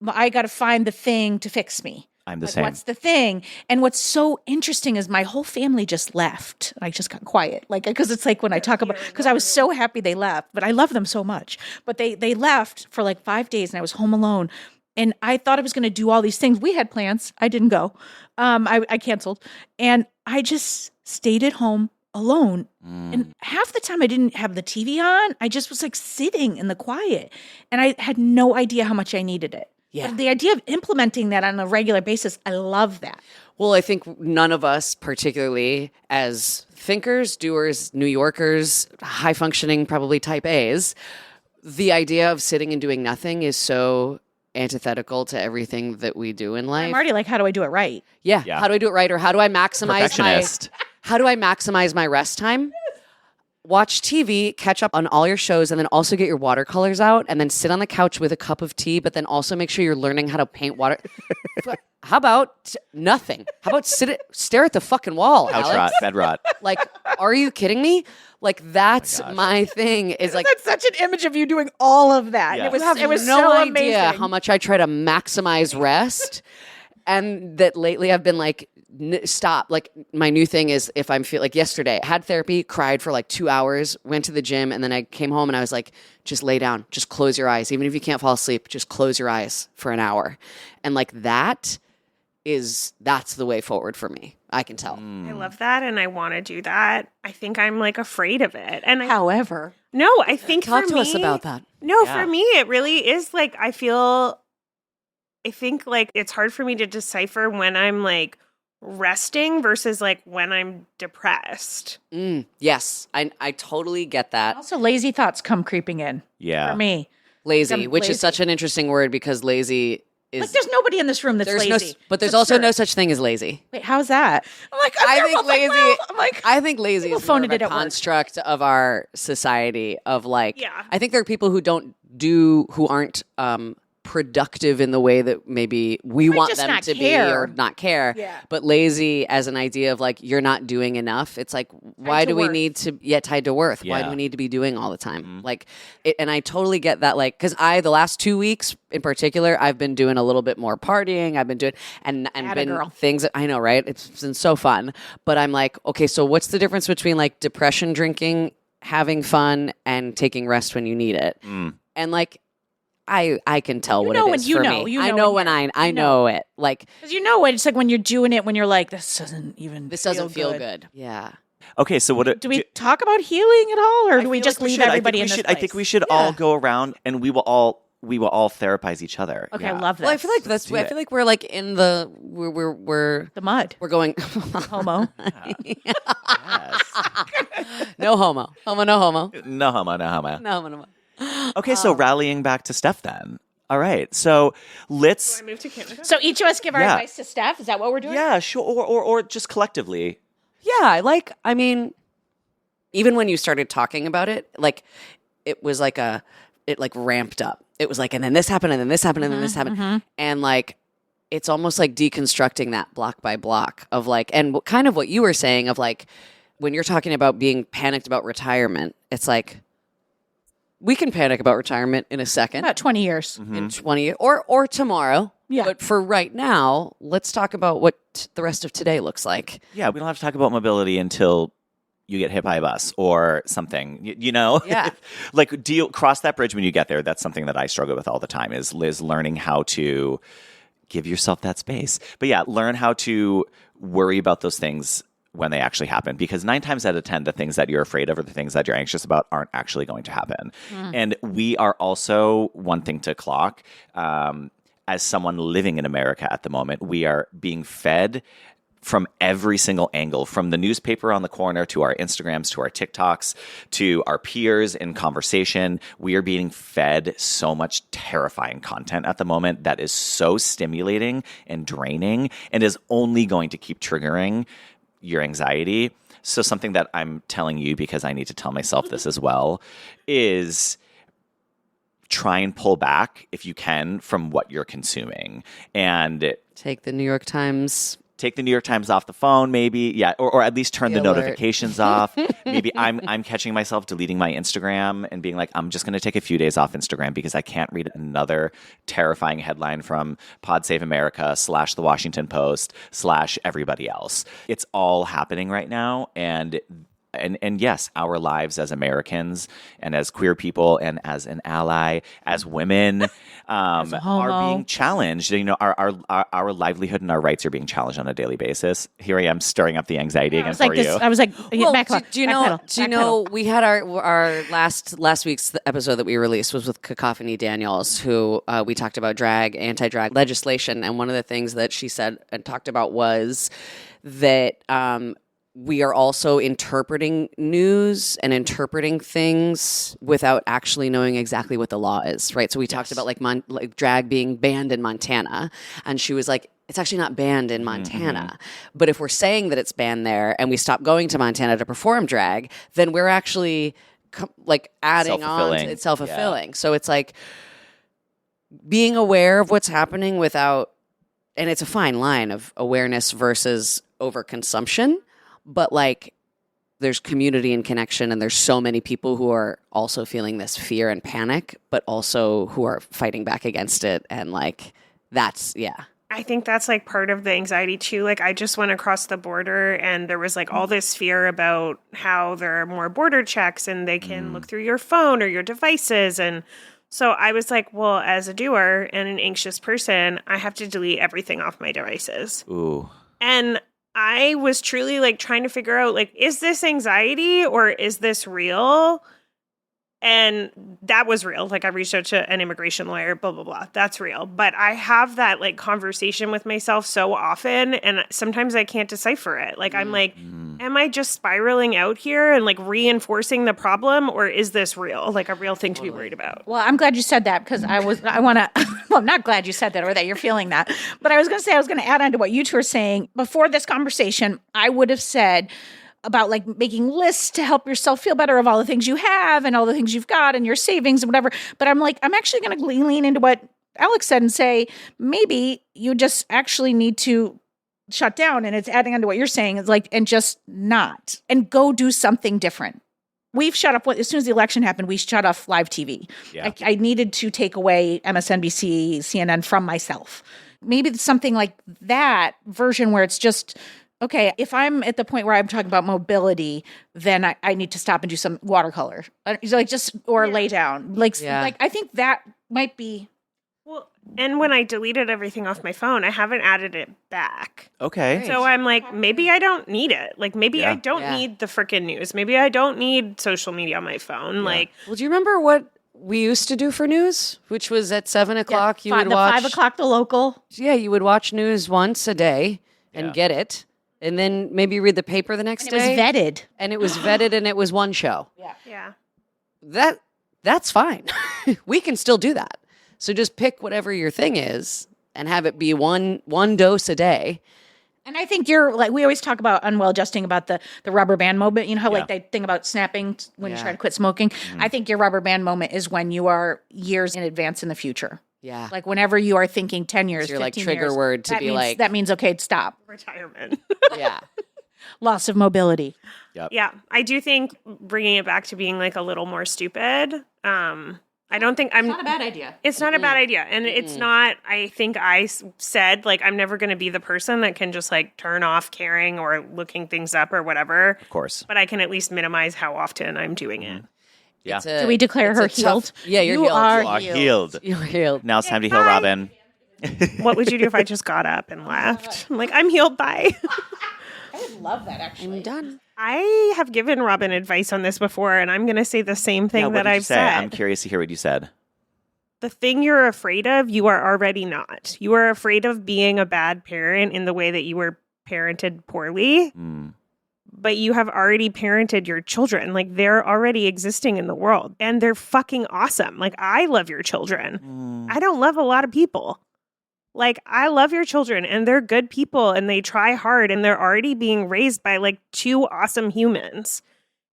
I got to find the thing to fix me. I'm the like, same. What's the thing? And what's so interesting is my whole family just left. I just got quiet. Like, because it's like when I talk about, because I was so happy they left, but I love them so much. But they left for like 5 days and I was home alone. And I thought I was going to do all these things. We had plans. I didn't go. I canceled. And I just stayed at home alone. And half the time I didn't have the TV on. I just was like sitting in the quiet. And I had no idea how much I needed it. Yeah. But the idea of implementing that on a regular basis, I love that. Well, I think none of us, particularly as thinkers, doers, New Yorkers, high functioning, probably type A's, the idea of sitting and doing nothing is so antithetical to everything that we do in life. I'm already like, how do I do it right? Yeah. Yeah. How do I do it right? Or how do I maximize Perfectionist. how do I maximize my rest time? Watch TV, catch up on all your shows, and then also get your watercolors out, and then sit on the couch with a cup of tea, but then also make sure you're learning how to paint water. How about nothing? How about stare at the fucking wall, Couch Alex? rot, bed rot. Like, are you kidding me? Like, that's my thing. Is like, That's such an image of you doing all of that. Yeah. It was, you have it was no so idea amazing. how much I try to maximize rest, and that lately I've been like, stop. Like, my new thing is, if I'm like yesterday, I had therapy, cried for like 2 hours, went to the gym, and then I came home and I was like, just lay down, just close your eyes. Even if you can't fall asleep, just close your eyes for an hour. And like that's the way forward for me. I can tell. I love that, and I want to do that. I think I'm like afraid of it. And However, no, I think Talk for to me, us about that. No, Yeah. for me, it really is like I think like it's hard for me to decipher when I'm like resting versus like when I'm depressed. Yes, I totally get that. also lazy thoughts come creeping in Yeah. for me. Lazy, I'm which lazy. is such an interesting word because lazy is. Like, there's nobody in this room that's there's lazy. but there's It's also absurd. no such thing as lazy. Wait, how's that? I'm like, I think lazy. I'm like, I think lazy people is more phoned of it a at work. construct of our society. Of like, Yeah. I think there are people who aren't productive in the way that maybe we Might want just them not to be care. or not care. Yeah. But lazy as an idea of like you're not doing enough. It's like why to do we worth. need to tied to worth? Why Yeah. do we need to be doing all the time? Like, and I totally get that. Like, because the last 2 weeks in particular, I've been doing a little bit more partying. I've been doing and Atta been girl. things that I know, right? It's been so fun. But I'm like, okay, so what's the difference between like depression drinking, having fun, and taking rest when you need it? And like, I can tell what know it when is you for know, me. you I know know when when you're- I you know it. Like, because you know what? It's like when you're doing it when you're like, this doesn't feel good. Yeah. Okay, so what Do we talk about healing at all, or do we feel just like leave should. everybody in this I think place? we should all go around and we will all we will all therapize each other. Okay, Yeah. I love that. Well, I feel like that's. I feel like we're like in the we're the mud. we're going Homo. Yes. no homo, no homo, No homo, no homo. no homo, no homo. Okay, so rallying back to Steph then. All right, so let's. I moved to Canada. So each of us give our Yeah. advice to Steph. Is that what we're doing? Yeah, sure, or just collectively. Yeah, I mean, even when you started talking about it, like it was like it like ramped up. It was like, and then this happened, and then this happened, and then this happened, and like it's almost like deconstructing that block by block of like, and kind of what you were saying of like when you're talking about being panicked about retirement, it's like we can panic about retirement in a second, About 20 years. in 20 years, or tomorrow. Yeah. But for right now, let's talk about what the rest of today looks like. Yeah, we don't have to talk about mobility until you get hit by a bus or something. You know, Yeah. like cross that bridge when you get there. That's something that I struggle with all the time. Is learning how to give yourself that space. But yeah, learn how to worry about those things when they actually happen, because 9 times out of 10, the things that you're afraid of or the things that you're anxious about aren't actually going to happen. And we are also, one thing to clock, as someone living in America at the moment, we are being fed from every single angle, from the newspaper on the corner to our Instagrams, to our TikToks, to our peers in conversation. We are being fed so much terrifying content at the moment that is so stimulating and draining and is only going to keep triggering your anxiety. So something that I'm telling you, because I need to tell myself this as well, is try and pull back if you can from what you're consuming, and Take the New York Times. take the New York Times off the phone, maybe, yeah, or at least turn the alert. notifications off. Maybe I'm catching myself deleting my Instagram and being like, I'm just going to take a few days off Instagram because I can't read another terrifying headline from Pod Save America / The Washington Post / everybody else. It's all happening right now, and yes, our lives as Americans and as queer people and as an ally, as women, are being challenged. You know, our livelihood and our rights are being challenged on a daily basis. Here I am stirring up the anxiety again for you. I was like, Do you know? We had our last week's episode that we released was with Cacophony Daniels, who we talked about anti-drag legislation, and one of the things that she said and talked about was that we are also interpreting news and interpreting things without actually knowing exactly what the law is, right? So we talked about like drag being banned in Montana, and she was like, it's actually not banned in Montana. But if we're saying that it's banned there and we stop going to Montana to perform drag, then we're actually like adding on to it's self-fulfilling. So it's like being aware of what's happening without, and it's a fine line of awareness versus overconsumption. But like there's community and connection, and there's so many people who are also feeling this fear and panic, but also who are fighting back against it. And like, that's, yeah. I think that's like part of the anxiety too. Like I just went across the border and there was like all this fear about how there are more border checks and they can look through your phone or your devices. And so I was like, well, as a doer and an anxious person, I have to delete everything off my devices. Ooh. And I was truly like trying to figure out like, is this anxiety or is this real? And that was real. Like I reached out to an immigration lawyer, blah, blah, blah. That's real. But I have that like conversation with myself so often. And sometimes I can't decipher it. Like I'm like, am I just spiraling out here and like reinforcing the problem? Or is this real? Like a real thing to be worried about? well, I'm glad you said that because I want to, well, I'm not glad you said that or that you're feeling that. But I was going to add on to what you two are saying. Before this conversation, I would have said, about like making lists to help yourself feel better of all the things you have and all the things you've got and your savings and whatever. But I'm like, I'm actually going to lean into what Alex said and say, maybe you just actually need to shut down. And it's adding on to what you're saying. It's like, and just not, and go do something different. We've shut up, as soon as the election happened, we shut off live TV. Yeah. I needed to take away MSNBC, CNN from myself. Maybe it's something like that version where it's just, okay, if I'm at the point where I'm talking about mobility, then I need to stop and do some watercolor, like just or lay down. Like I think that might be. Well, and when I deleted everything off my phone, I haven't added it back. Okay. So I'm like, maybe I don't need it. Like maybe I don't need the freaking news. Maybe I don't need social media on my phone. Like, Well, do you remember what we used to do for news, which was at 7 o'clock. You would the watch 5 o'clock, the local. Yeah, you would watch news once a day and Yeah. get it, and then maybe read the paper the next It was day. vetted. And it was vetted, and it was one show. Yeah. That's fine. We can still do that. So just pick whatever your thing is and have it be one dose a day. And I think you're like, we always talk about unwell adjusting about the rubber band moment. You know how like Yeah. they think about snapping when you Yeah. try to quit smoking? I think your rubber band moment is when you are years in advance in the future. Yeah. Like whenever you are thinking 10 years, It's your, like, 15 trigger years, word to that be means- like- that means, okay, stop. Retirement. Yeah. Loss of mobility. Yeah, I do think bringing it back to being like a little more stupid. I don't think I'm. Not a bad idea. It's not a bad idea, and it's not. I think said like I'm never going to be the person that can just like turn off caring or looking things up or whatever. Of course. But I can at least minimize how often I'm doing it. Yeah. It's Do we declare it's her a tough- healed? Yeah, you're You healed. are You are healed. You're healed. Now it's time to heal Bye. Robin. What would you do if I just got up and left? I'm like, I'm healed. Bye. I would love that, actually. I'm done. I have given Robin advice on this before, and I'm going to say the same thing Yeah, what that did you I've say? said. I'm curious to hear what you said. The thing you're afraid of, you are already not. You are afraid of being a bad parent in the way that you were parented poorly, but you have already parented your children. Like they're already existing in the world and they're fucking awesome. Like I love your children. I don't love a lot of people. Like I love your children and they're good people and they try hard and they're already being raised by like two awesome humans.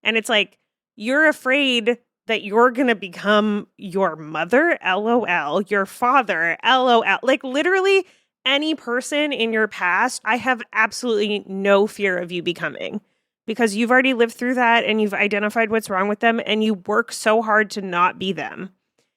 And it's like, you're afraid that you're going to become your mother, LOL, your father, LOL. Like literally any person in your past, I have absolutely no fear of you becoming because you've already lived through that and you've identified what's wrong with them and you work so hard to not be them.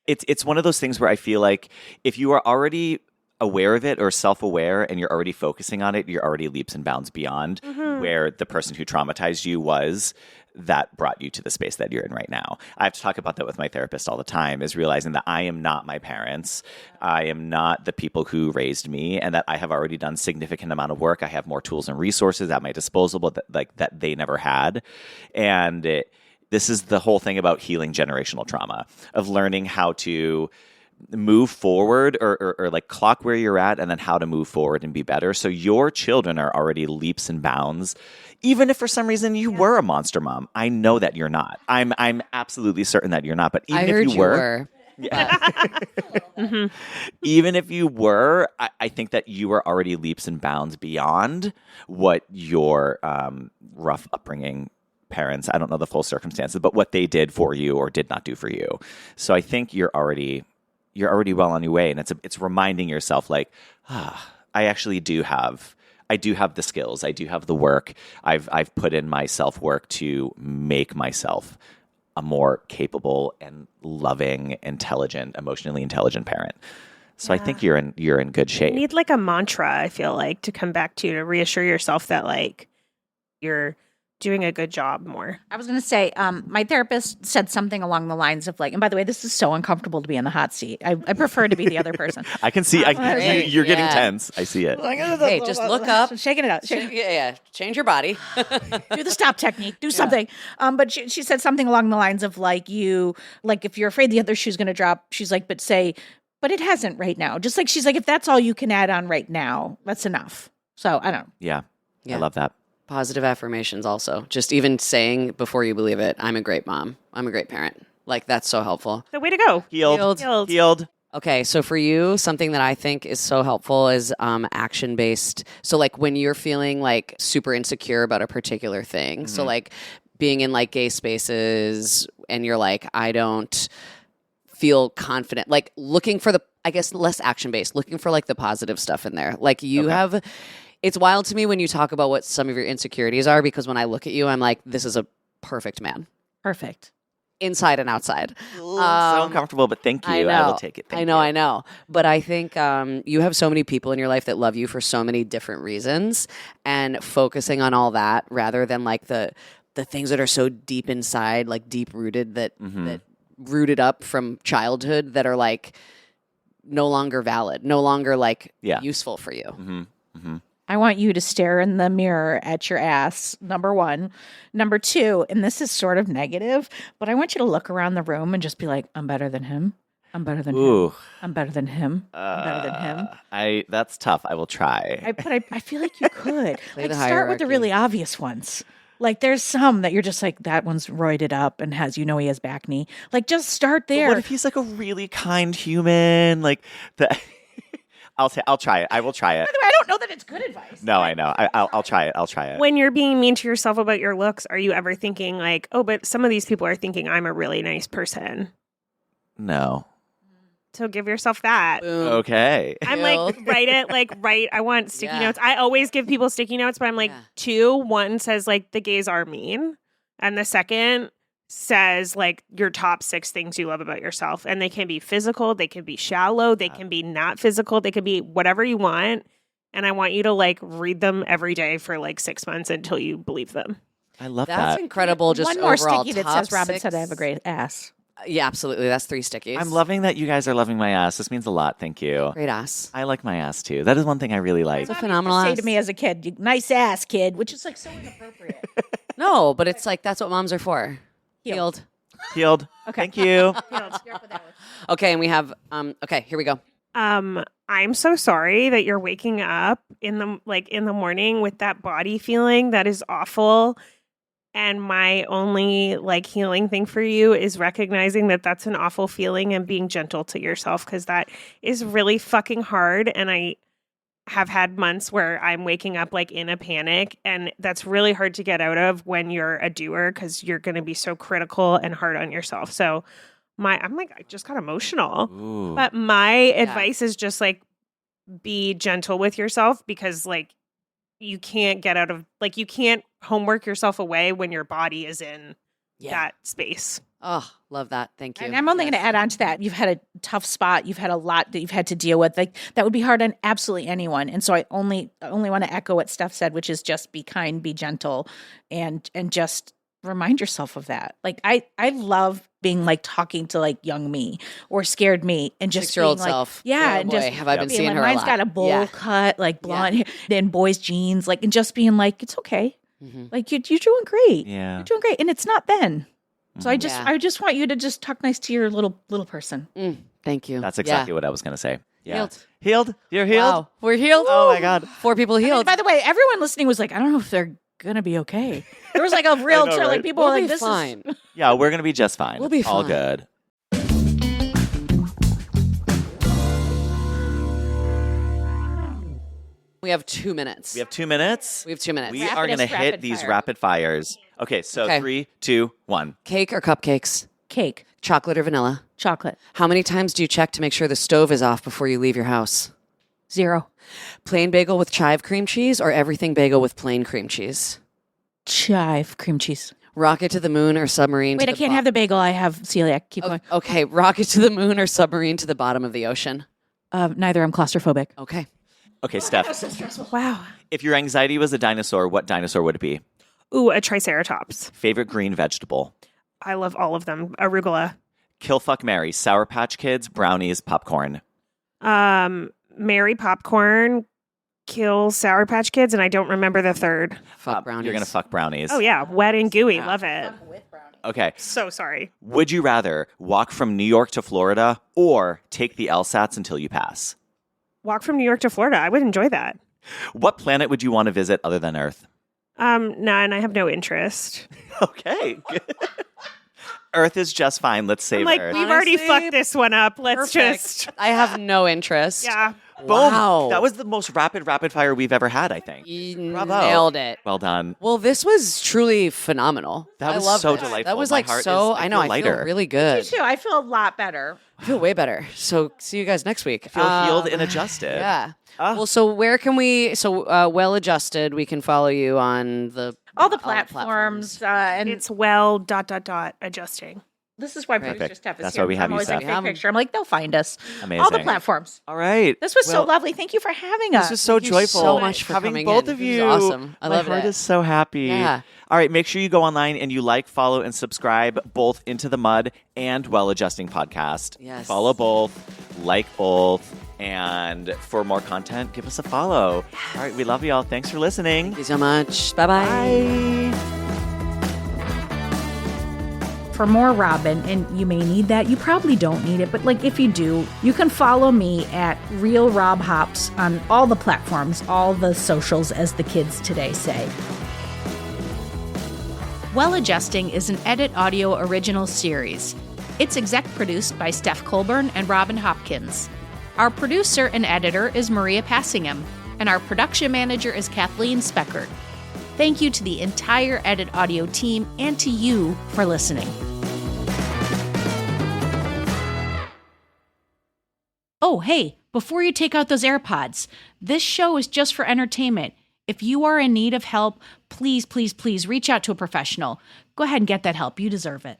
It's one of those things where I feel like if you are already aware of it or self-aware and you're already focusing on it, you're already leaps and bounds beyond where the person who traumatized you was that brought you to the space that you're in right now. I have to talk about that with my therapist all the time, is realizing that I am not my parents. I am not the people who raised me, and that I have already done significant amount of work. I have more tools and resources at my disposal that they never had. And this is the whole thing about healing generational trauma, of learning how to move forward or like clock where you're at and then how to move forward and be better. So your children are already leaps and bounds. Even if for some reason you were a monster mom, I know that you're not. I'm absolutely certain that you're not. But even I heard if you were. Even if you were, I think that you are already leaps and bounds beyond what your rough upbringing parents, I don't know the full circumstances, but what they did for you or did not do for you. So I think you're already well on your way, and it's reminding yourself like, I actually do have the skills, I do have the work. I've put in my self-work to make myself a more capable and loving, intelligent, emotionally intelligent parent. So I think you're in good shape. You need like a mantra, I feel like, to come back to reassure yourself that like you're doing a good job more. I was going to say, my therapist said something along the lines of like, and by the way, this is so uncomfortable to be in the hot seat. I prefer to be the other person. I can see you're getting Yeah. tense. I see it. Hey, just look up. Shaking it out. Yeah. Change your body. Do the stop technique. Do something. But she said something along the lines of like if you're afraid the other shoe's going to drop, she's like, but it hasn't right now. Just like she's like, if that's all you can add on right now, that's enough. So I don't know. Yeah. Yeah. I love that. Positive affirmations also. Just even saying before you believe it, I'm a great mom. I'm a great parent. Like that's so helpful. So way to go. Healed. Okay, so for you, something that I think is so helpful is action-based. So like when you're feeling like super insecure about a particular thing, so like being in like gay spaces and you're like, I don't feel confident, like looking for less action-based, looking for like the positive stuff in there. Like you have, it's wild to me when you talk about what some of your insecurities are, because when I look at you, I'm like, this is a perfect man. Perfect. Inside and outside. So uncomfortable, but thank you. I will take it. Thank you. I know. But I think you have so many people in your life that love you for so many different reasons, and focusing on all that rather than like the things that are so deep inside, like deep rooted that rooted up from childhood that are like no longer valid, no longer like useful for you. I want you to stare in the mirror at your ass, number one. Number two, and this is sort of negative, but I want you to look around the room and just be like, I'm better than him. I'm better than him. I'm better than him. I'm better than him. That's tough. I will try. I feel like you could. Play the Start with the hierarchy. really obvious ones. Like there's some that you're just like, that one's roided up and has, he has back knee. Like just start But there. what if he's like a really kind human? Like the I'll try it. I will try it. By the way, I don't know that it's good advice. No, I know. I'll try it. I'll try it. When you're being mean to yourself about your looks, are you ever thinking like, oh, but some of these people are thinking I'm a really nice person? No. So give yourself that. Boom. Okay. I'm Kill. write. I want sticky Yeah. notes. I always give people sticky notes, but I'm like, Yeah. 2. 1 says like the gays are mean, and the second says like your top 6 things you love about yourself, and they can be physical, they can be shallow, they can be not physical, they can be whatever you want, and I want you to like read them every day for like 6 months until you believe them. I love That's that. incredible. Just one more overall sticky that top says Robin 6. said I have a great ass. Yeah, absolutely. That's 3 stickies. I'm loving that you guys are loving my ass. This means a lot. Thank you. Great ass. I like my ass too. That is one thing I really like. It's a phenomenal Say ass. to me as a kid, nice ass, kid, which is like so inappropriate. No, but it's like that's what moms are for. Healed. Healed. Thank you. Okay, and we have okay, here we go. I'm so sorry that you're waking up in the morning with that body feeling. That is awful. And my only like healing thing for you is recognizing that that's an awful feeling and being gentle to yourself, because that is really fucking hard. And I have had months where I'm waking up like in a panic, and that's really hard to get out of when you're a doer, because you're going to be so critical and hard on yourself. So I'm like, I just got emotional. Ooh. But my advice is just like, be gentle with yourself, because like you can't get out of like, you can't homework yourself away when your body is in that space. Oh, love that. Thank you. And I'm only going to add on to that. You've had a tough spot. You've had a lot that you've had to deal with. Like that would be hard on absolutely anyone. And so I only want to echo what Steph said, which is just be kind, be gentle, and just remind yourself of that. Like I love being like talking to like young me or scared me and just 6-year-old being like, self. yeah, Oh, and boy, just have I been being seeing like, her a mine's lot. got a bowl Yeah. cut, like blonde hair, then boys jeans, like, and just being like, it's okay. Like you're doing great. Yeah. You're doing great, and it's not Ben. So I Yeah. just want you to just talk nice to your little person. Thank you. That's exactly what I was going to say. Yeah. Healed. Healed? You're healed? Wow. We're healed. Oh my God. 4 people And healed. by the way, everyone listening was like, I don't know if they're gonna be okay. There was like a real know, like right? people we'll were be like, this fine. is Yeah, we're going to be just fine. We'll be All fine. good. We have 2 minutes. We have 2 minutes. We have 2 minutes. We are going to Rapidest hit rapid these fire. rapid fires. Okay, so Okay. 3, 2, 1. Cake or cupcakes? cake, Chocolate or vanilla? chocolate, How many times do you check to make sure the stove is off before you leave your house? 0, Plain bagel with chive cream cheese or everything bagel with plain cream cheese? chive, cream cheese. Rocket to the moon or submarine Wait, to I the can't have the bagel. I have celiac. Keep going. Okay, rocket to the moon or submarine to the bottom of the ocean? Neither. I'm claustrophobic. Okay. Okay, Steph. Wow. If your anxiety was a dinosaur, what dinosaur would it be? Ooh, a triceratops. Favorite green vegetable? I love all of them. Arugula. Kill, fuck, marry. Sour Patch Kids, brownies, popcorn. Marry popcorn, kill Sour Patch Kids, and I don't remember the third. Fuck brownies. You're going to fuck brownies. Oh yeah, wet and gooey. Love it. Okay. So sorry. Would you rather walk from New York to Florida or take the LSATs until you pass? Walk from New York to Florida. I would enjoy that. What planet would you want to visit other than Earth? None. I have no interest. Okay. Good. Earth is just fine. Let's save I'm like, Earth. we've already Honestly, fucked this one up. Let's Perfect. just I have no interest. yeah. Boom. Wow. That was the most rapid fire we've ever had, I think. You Bravo. nailed it. Well done. Well, this was truly phenomenal. That I was love so this. delightful. That was My like heart so. is- I I know. feel I lighter. feel really good. Too. I feel a lot better. I feel way better. So see you guys next week. Feel healed and adjusted. Yeah. Ah. Well, so where can we? So well adjusted. We can follow you on the All the platforms, and It's well ... adjusting. this is why Perfect. producer Steph is That's here. why we have I'm you, always like, Steph. We have take 'em. picture. I'm like, they'll find us. Amazing. All the platforms. All right. This was so Well, lovely. Thank you for having us. This was so Thank you joyful. so much for having coming both in. of This you. was awesome. I love My heart it. is so happy. Yeah. All right, make sure you go online and you like, follow, and subscribe both Into the Mud and Well Adjusting Podcast. Yes. Follow both, like both, And for more content, give us a follow. All right, we love you all. Thanks for listening. Thank you so much. Bye-bye. Bye. For more Robin, and you may need that, you probably don't need it, but like if you do, you can follow me at Real Rob Hops on all the platforms, all the socials, as the kids today say. Well Adjusting is an Edit Audio original series. It's exec produced by Steph Colburn and Robin Hopkins. Our producer and editor is Maria Passingham, and our production manager is Kathleen Speckert. Thank you to the entire Edit Audio team and to you for listening. Oh, hey, before you take out those AirPods, this show is just for entertainment. If you are in need of help, please, please, please reach out to a professional. Go ahead and get that help. You deserve it.